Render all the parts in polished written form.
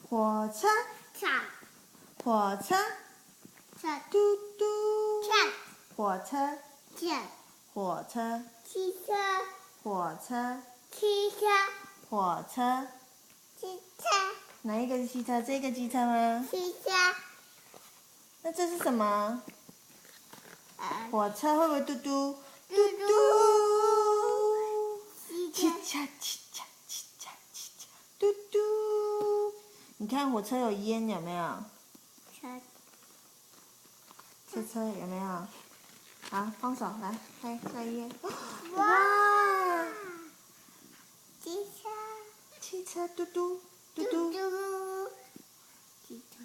火车，唱，火车，唱，嘟嘟，唱，火车，唱，火车，汽车，火车，汽车，火车。汽车，哪一个是汽车？这个汽车吗？汽车，那这是什么？火车会不会嘟嘟？嘟嘟，汽车，汽车，汽车，汽车，嘟嘟。你看火车有烟有没有？车车有没有？好，放手来，开下一页。哇！汽车，汽车嘟嘟嘟嘟嘟。嘟，汽车，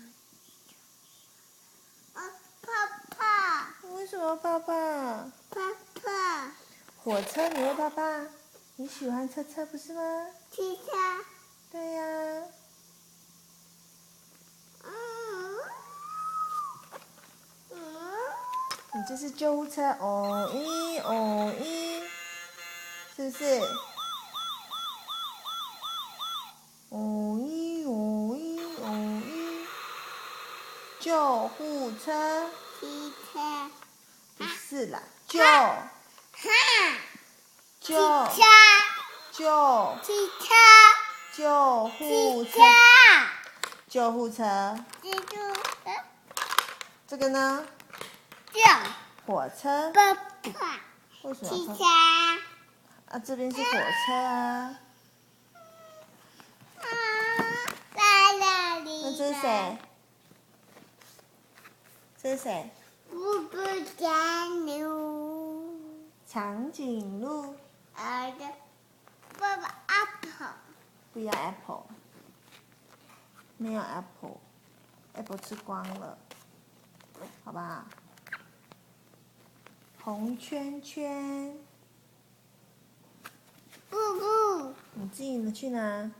怕怕，为什么怕怕？怕怕，火车你会怕怕？你喜欢车车不是吗？汽车，对呀。你这是救护车，哦咦哦咦，是不是？哦咦哦咦哦咦，救护车汽车，不是啦，救汽救车，救汽车，救护车，救护车。蜘蛛，这个呢？这，火车。爸爸，为什么要汽车，啊，这边是火车啊。在哪里？那这是谁？这是谁？我不讲牛。长颈鹿。儿子，爸爸 apple。不要 apple， 没有 apple 吃光了，好不好？红圈圈。不不。你自己去拿。